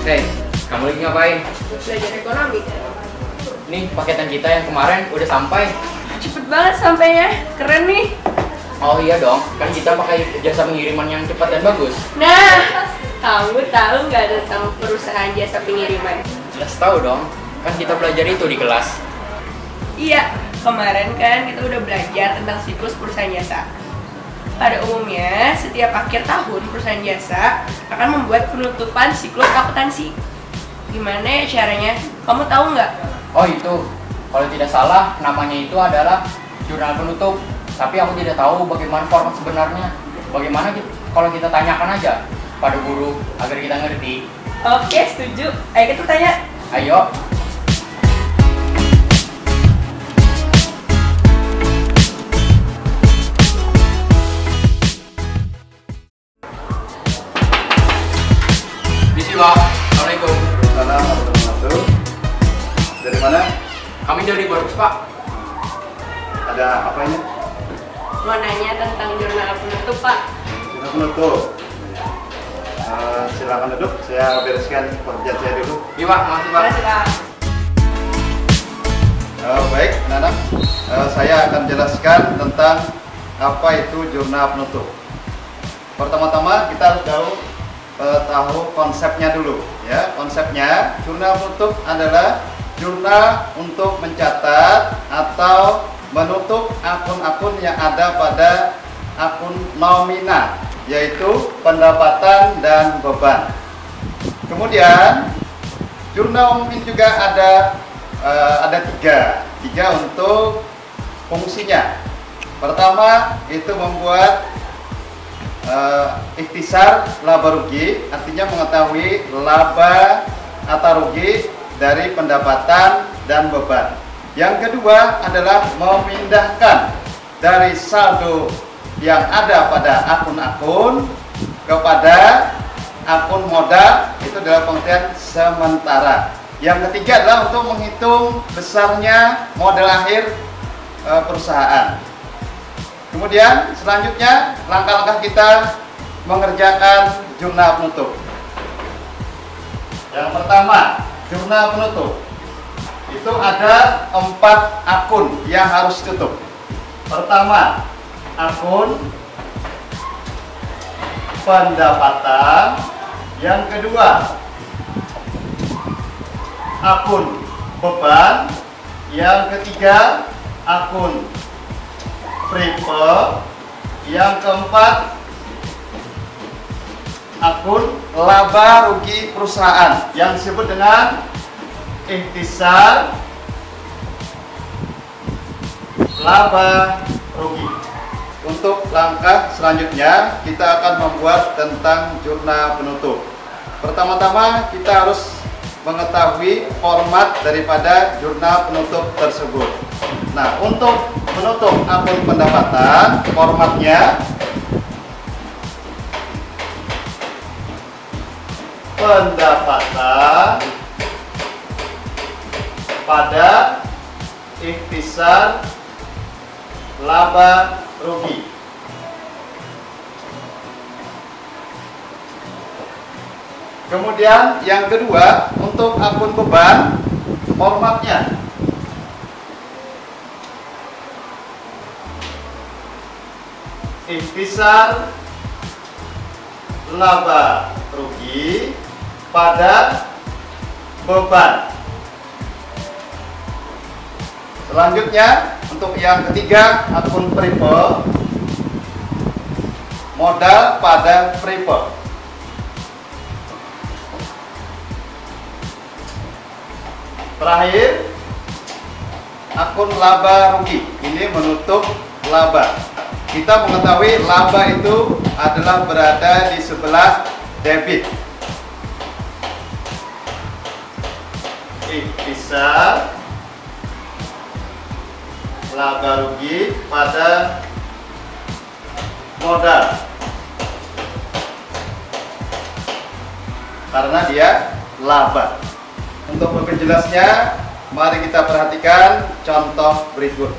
Hey, kamu lagi ngapain? Belajar ekonomi. Nih paketan kita yang kemarin udah sampai. Cepet banget sampainya, keren nih. Oh iya dong, kan kita pakai jasa pengiriman yang cepat dan bagus. Nah, kamu tahu nggak ada sama perusahaan jasa pengiriman? Jelas tahu dong, kan kita belajar itu di kelas. Iya, kemarin kan kita udah belajar tentang siklus perusahaan jasa. Pada umumnya, setiap akhir tahun perusahaan jasa akan membuat penutupan siklus akuntansi. Gimana ya caranya? Kamu tahu nggak? Oh itu, kalau tidak salah namanya itu adalah jurnal penutup. Tapi aku tidak tahu bagaimana format sebenarnya. Bagaimana kalau kita tanyakan aja pada guru agar kita ngerti? Oke, setuju. Ayo kita tanya. Ayo. Bismillah. Assalamualaikum. Assalamualaikum. Dari mana? Kami dari Barus, Pak. Ada apa ini? Mau nanya tentang jurnal penutup, Pak. Sudah penutup. Silakan duduk. Saya bereskan pekerjaan saya dulu. Iya, Pak. Makasih, Pak. Makasih, Pak. Baik, anak-anak. Saya akan jelaskan tentang apa itu jurnal penutup. Pertama-tama kita harus tahu konsepnya dulu. Ya, konsepnya jurnal penutup adalah jurnal untuk mencatat atau menutup akun-akun yang ada pada akun nominal, yaitu pendapatan dan beban. Kemudian jurnal umum ini juga ada tiga untuk fungsinya. Pertama itu membuat ikhtisar laba rugi, artinya mengetahui laba atau rugi dari pendapatan dan beban. Yang kedua adalah memindahkan dari saldo yang ada pada akun-akun kepada akun modal, itu dalam pengertian sementara. Yang ketiga adalah untuk menghitung besarnya modal akhir perusahaan. Kemudian selanjutnya langkah-langkah kita mengerjakan jurnal penutup. Yang pertama, jurnal penutup itu ada 4 akun yang harus ditutup. Pertama, akun pendapatan. Yang kedua, akun beban. Yang ketiga, akun prepare. Yang keempat, akun laba rugi perusahaan yang disebut dengan ikhtisar laba rugi. Untuk langkah selanjutnya kita akan membuat tentang jurnal penutup. Pertama-tama kita harus mengetahui format daripada jurnal penutup tersebut. Nah, untuk menutup akun pendapatan, formatnya pendapatan pada ikhtisar laba rugi. Kemudian yang kedua, untuk akun beban, formatnya ikhtisar laba rugi pada beban. Selanjutnya untuk yang ketiga, akun prepare, modal pada prepare. Terakhir, akun laba rugi, ini menutup laba. Kita mengetahui laba itu adalah berada di sebelah debit. Ikhtisar laba rugi pada modal, karena dia laba. Untuk lebih jelasnya, mari kita perhatikan contoh berikut.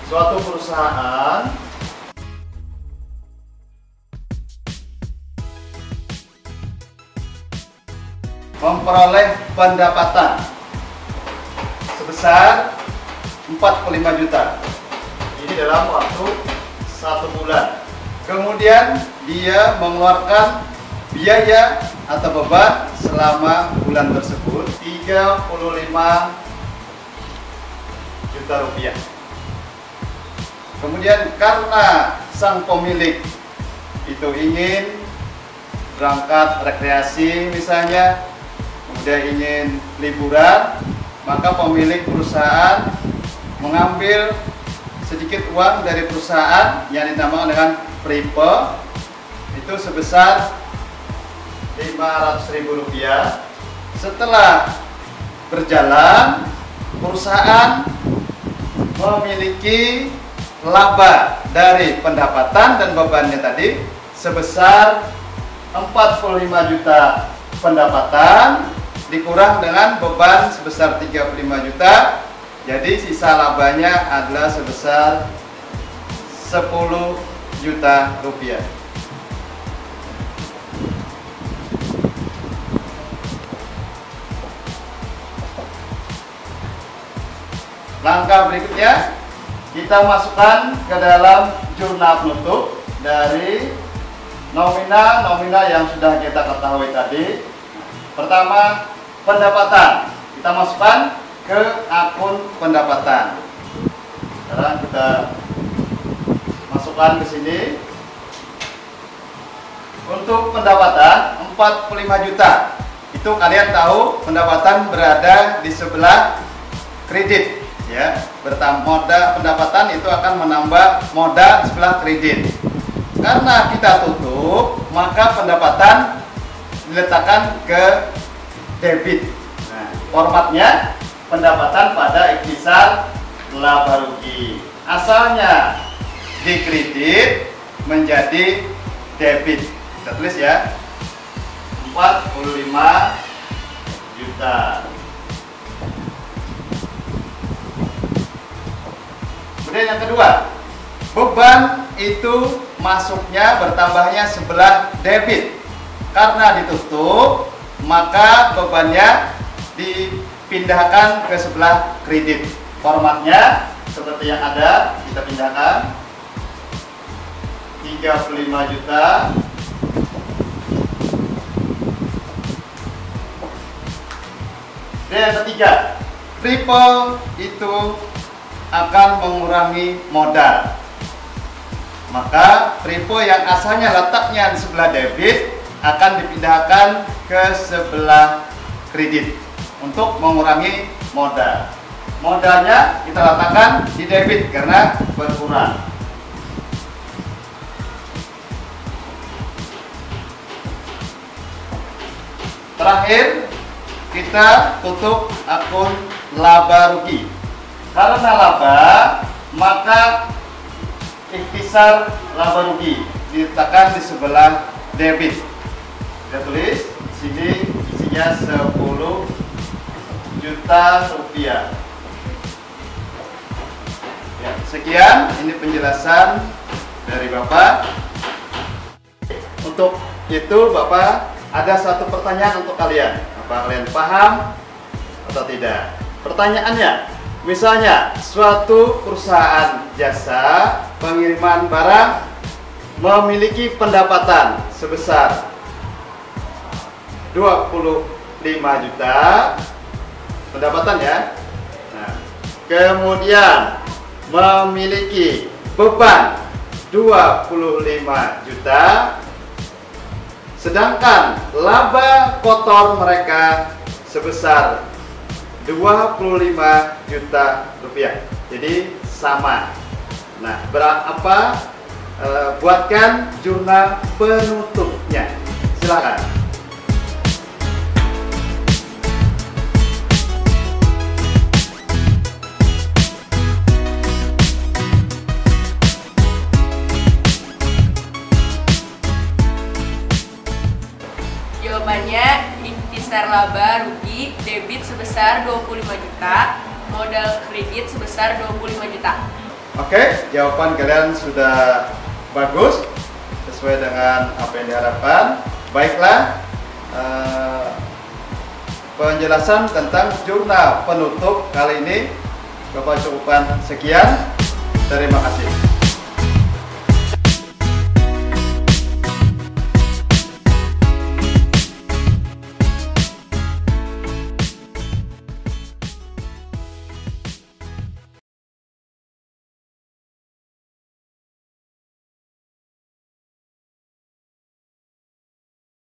Suatu perusahaan memperoleh pendapatan sebesar 45 juta. Ini dalam waktu 1 bulan. Kemudian dia mengeluarkan biaya atau beban selama bulan tersebut 35 juta rupiah. Kemudian karena sang pemilik itu ingin berangkat rekreasi misalnya, kemudian ingin liburan, maka pemilik perusahaan mengambil sedikit uang dari perusahaan yang dinamakan dengan Pripe, itu sebesar 500.000 rupiah. Setelah berjalan, perusahaan memiliki laba dari pendapatan dan bebannya tadi sebesar 45 juta pendapatan dikurang dengan beban sebesar 35 juta, jadi sisa labanya adalah sebesar 10 juta rupiah. Langkah berikutnya, kita masukkan ke dalam jurnal penutup dari nominal yang sudah kita ketahui tadi. Pertama, pendapatan. Kita masukkan ke akun pendapatan. Sekarang kita masukkan ke sini. Untuk pendapatan 45 juta. Itu kalian tahu pendapatan berada di sebelah kredit. Ya, modal pendapatan itu akan menambah modal sebelah kredit. Karena kita tutup, maka pendapatan diletakkan ke debit. Nah, formatnya pendapatan pada ikhtisar laba rugi. Asalnya di kredit menjadi debit. Kita tulis ya, 45 juta. Kemudian yang kedua, beban itu masuknya bertambahnya sebelah debit. Karena ditutup, maka bebannya dipindahkan ke sebelah kredit. Formatnya seperti yang ada, kita pindahkan 35 juta. Dan yang ketiga, triple itu akan mengurangi modal. Maka triple yang asalnya letaknya di sebelah debit akan dipindahkan ke sebelah kredit untuk mengurangi modal. Modalnya kita letakkan di debit karena berkurang. Terakhir, kita tutup akun laba rugi. Karena laba, maka ikhtisar laba rugi diletakkan di sebelah debit. Kita tulis di sini isinya 10 juta rupiah. Ya, sekian ini penjelasan dari Bapak. Untuk itu Bapak ada satu pertanyaan untuk kalian. Apa kalian paham atau tidak? Pertanyaannya, misalnya suatu perusahaan jasa pengiriman barang memiliki pendapatan sebesar 25 juta pendapatan ya. Nah, kemudian memiliki beban 25 juta, sedangkan laba kotor mereka sebesar 25 juta rupiah. Jadi sama. Nah, berapa? Buatkan jurnal penutupnya. Silakan. Jawabannya ikhtisar laba rugi debit sebesar 25 juta, modal kredit sebesar 25 juta. Oke, jawaban kalian sudah bagus sesuai dengan apa yang diharapkan. Baiklah, penjelasan tentang jurnal penutup kali ini. Bapak cukupkan sekian. Terima kasih.